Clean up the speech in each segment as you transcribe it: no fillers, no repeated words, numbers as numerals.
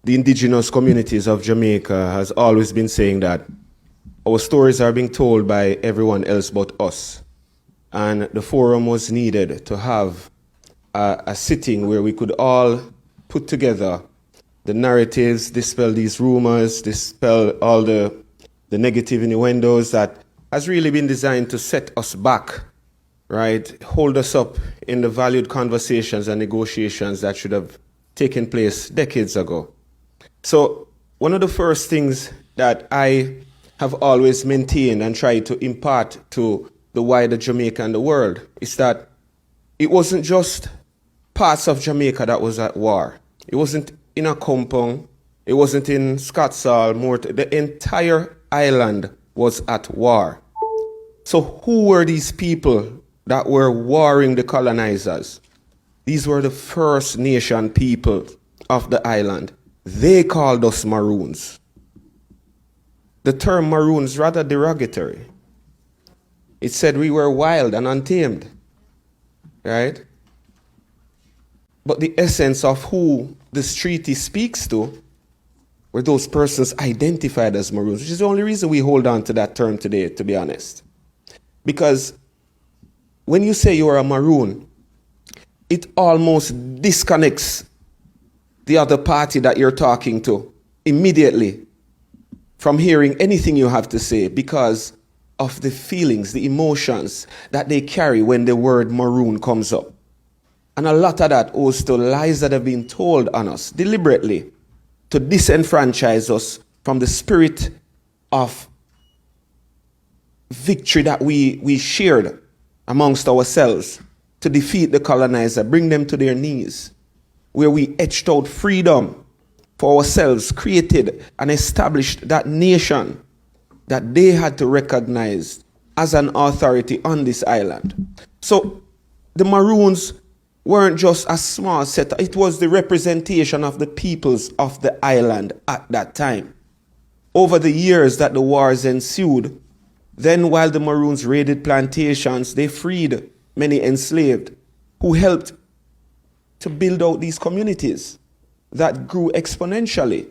the indigenous communities of Jamaica has always been saying that our stories are being told by everyone else but us. And the forum was needed to have a sitting where we could all put together the narratives, dispel these rumors, dispel all the negative innuendos that has really been designed to set us back, right? Hold us up in the valued conversations and negotiations that should have taken place decades ago. So one of the first things that I have always maintained and tried to impart to the wider Jamaica and the world is that it wasn't just parts of Jamaica that was at war. It wasn't in a compound. It wasn't in Scottsall. The entire island was at war. So who were these people that were warring the colonizers? These were the First Nation people of the island. They called us Maroons. The term Maroon is rather derogatory. It said we were wild and untamed, right? But the essence of who this treaty speaks to were those persons identified as Maroons, which is the only reason we hold on to that term today, to be honest. Because when you say you are a Maroon, it almost disconnects the other party that you're talking to immediately from hearing anything you have to say because of the feelings, the emotions that they carry when the word Maroon comes up. And a lot of that owes to lies that have been told on us deliberately to disenfranchise us from the spirit of victory that we shared amongst ourselves to defeat the colonizer, bring them to their knees, where we etched out freedom for ourselves, created and established that nation that they had to recognize as an authority on this island. So the Maroons weren't just a small set, it was the representation of the peoples of the island at that time. Over the years that the wars ensued, then while the Maroons raided plantations, they freed many enslaved who helped to build out these communities that grew exponentially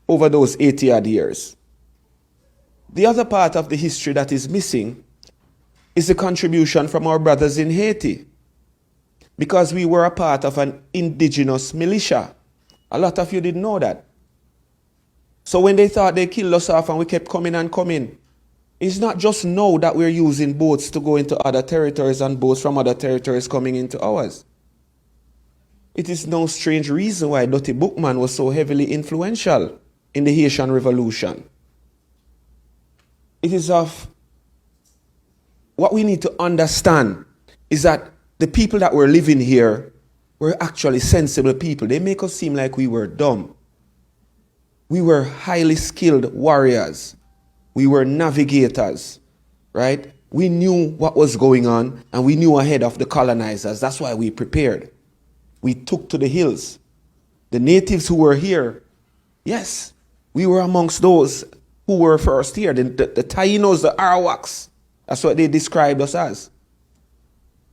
over those 80-odd years. The other part of the history that is missing is the contribution from our brothers in Haiti, because we were a part of an indigenous militia. A lot of you didn't know that. So when they thought they killed us off and we kept coming and coming, it's not just now that we're using boats to go into other territories and boats from other territories coming into ours. It is no strange reason why Dottie Bookman was so heavily influential in the Haitian Revolution. It is of what we need to understand is that the people that were living here were actually sensible people. They make us seem like we were dumb. We were highly skilled warriors. We were navigators, right? We knew what was going on and we knew ahead of the colonizers. That's why we prepared. We took to the hills. The natives who were here, yes, we were amongst those who were first here. The Tainos, the Arawaks, that's what they described us as,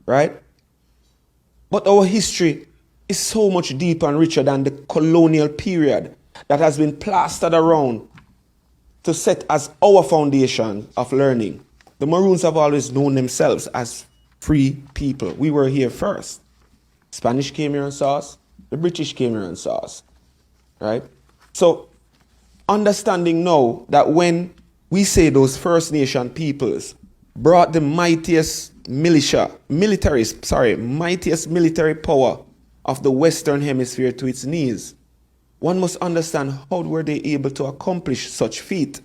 right? But our history is so much deeper and richer than the colonial period that has been plastered around to set as our foundation of learning. The Maroons have always known themselves as free people. We were here first. Spanish came here and saw us. The British came here and saw us, right? So understanding now that when we say those First Nation peoples brought the mightiest military power of the Western Hemisphere to its knees, one must understand how were they able to accomplish such feat.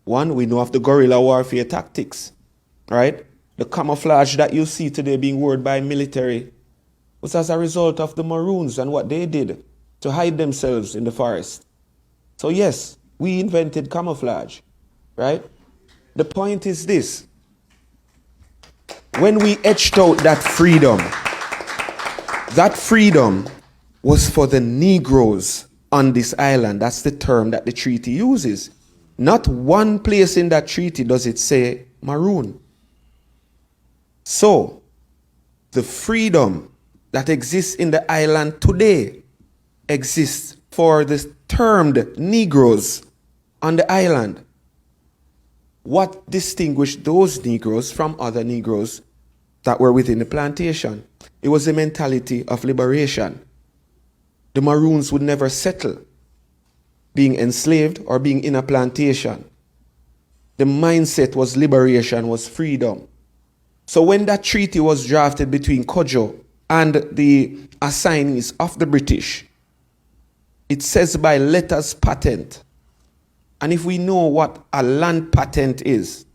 One, we know of the guerrilla warfare tactics, right? The camouflage that you see today being worn by military was as a result of the Maroons and what they did to hide themselves in the forest. So yes, we invented camouflage, right? The point is this. When we etched out that freedom was for the Negroes on this island. That's the term that the treaty uses. Not one place in that treaty does it say Maroon. So, the freedom that exists in the island today exists for the termed Negroes on the island. What distinguished those Negroes from other Negroes that were within the plantation? It was the mentality of liberation. The Maroons would never settle being enslaved or being in a plantation. The mindset was liberation, was freedom. So when that treaty was drafted between Kojo and the assignees of the British, it says by letters patent. And if we know what a land patent is,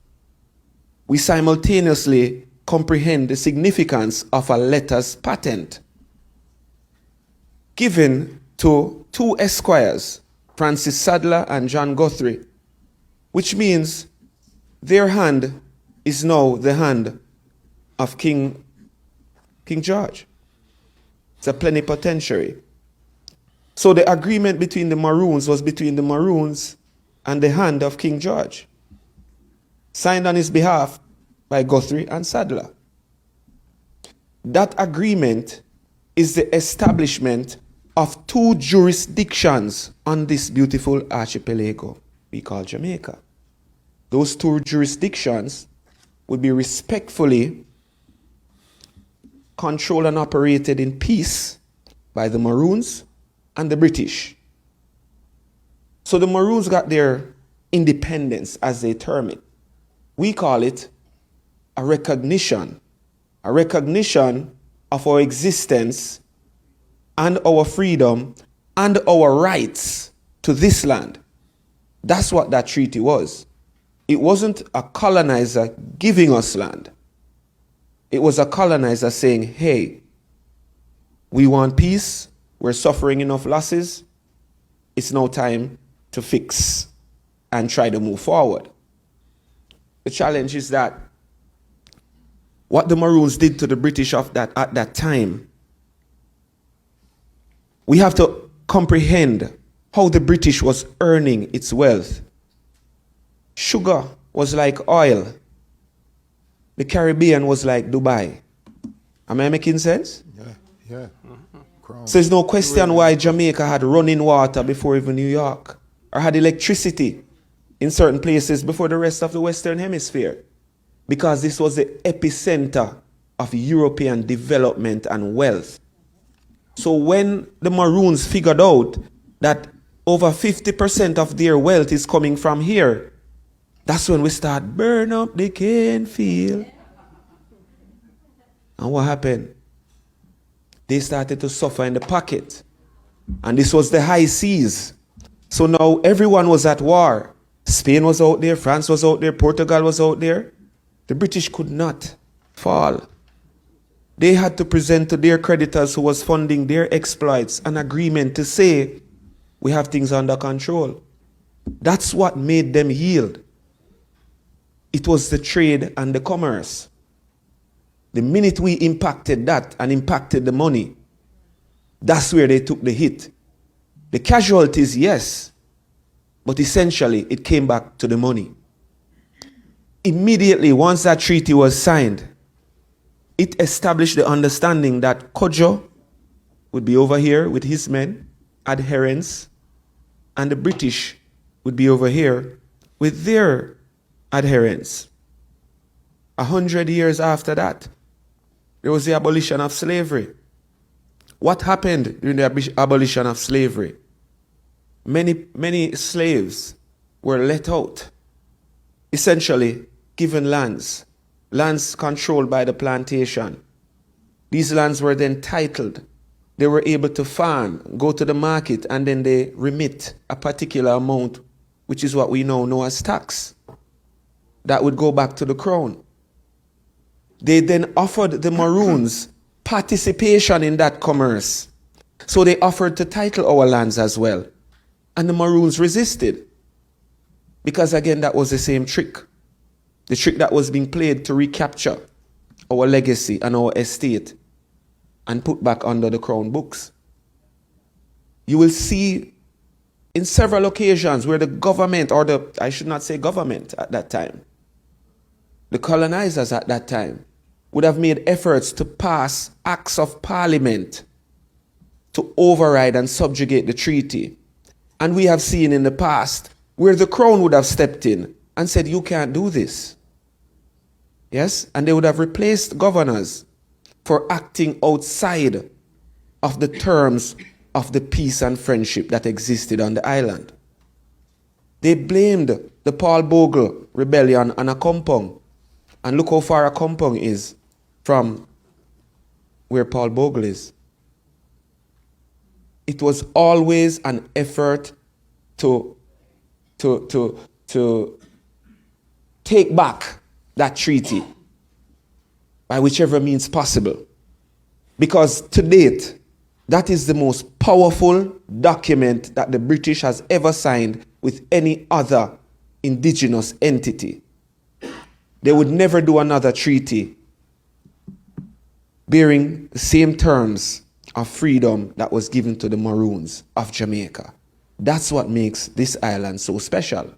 we simultaneously comprehend the significance of a letters patent given to two esquires, Francis Sadler and John Guthrie, which means their hand is now the hand of King George. It's a plenipotentiary. So the agreement between the Maroons was between the Maroons and the hand of King George, signed on his behalf by Guthrie and Sadler. That agreement is the establishment of two jurisdictions on this beautiful archipelago we call Jamaica. Those two jurisdictions would be respectfully controlled and operated in peace by the Maroons and the British. So the Maroons got their independence, as they term it. We call it a recognition of our existence and our freedom and our rights to this land. That's what that treaty was. It wasn't a colonizer giving us land. It was a colonizer saying, hey, we want peace. We're suffering enough losses. It's now time to fix and try to move forward. The challenge is that what the Maroons did to the British at that time, we have to comprehend how the British was earning its wealth. Sugar was like oil. The Caribbean was like Dubai. Am I making sense? Yeah. So there's no question why Jamaica had running water before even New York, or had electricity in certain places before the rest of the Western Hemisphere, because this was the epicenter of European development and wealth. So when the Maroons figured out that over 50% of their wealth is coming from here, that's when we start burn up the cane field. And what happened? They started to suffer in the pocket. And this was the high seas. So now everyone was at war. Spain was out there, France was out there, Portugal was out there. The British could not fall. They had to present to their creditors who was funding their exploits an agreement to say, we have things under control. That's what made them yield. It was the trade and the commerce. The minute we impacted that and impacted the money, that's where they took the hit. The casualties, yes, but essentially it came back to the money. Immediately, once that treaty was signed, it established the understanding that Kojo would be over here with his men, adherents, and the British would be over here with their adherents. 100 years after that, there was the abolition of slavery. What happened during the abolition of slavery? Many slaves were let out, essentially given lands controlled by the plantation. These lands were then titled. They were able to farm, go to the market, and then they remit a particular amount, which is what we now know as tax. That would go back to the crown. They then offered the Maroons participation in that commerce. So they offered to title our lands as well. And the Maroons resisted. Because again, that was the same trick. The trick that was being played to recapture our legacy and our estate and put back under the crown books. You will see in several occasions where the government, or I should not say government at that time, the colonizers at that time would have made efforts to pass acts of parliament to override and subjugate the treaty. And we have seen in the past where the crown would have stepped in and said, you can't do this. Yes? And they would have replaced governors for acting outside of the terms of the peace and friendship that existed on the island. They blamed the Paul Bogle rebellion on a compound. And look how far a compound is from where Paul Bogle is. It was always an effort to take back that treaty by whichever means possible. Because to date, that is the most powerful document that the British has ever signed with any other indigenous entity. They would never do another treaty bearing the same terms of freedom that was given to the Maroons of Jamaica. That's what makes this island so special.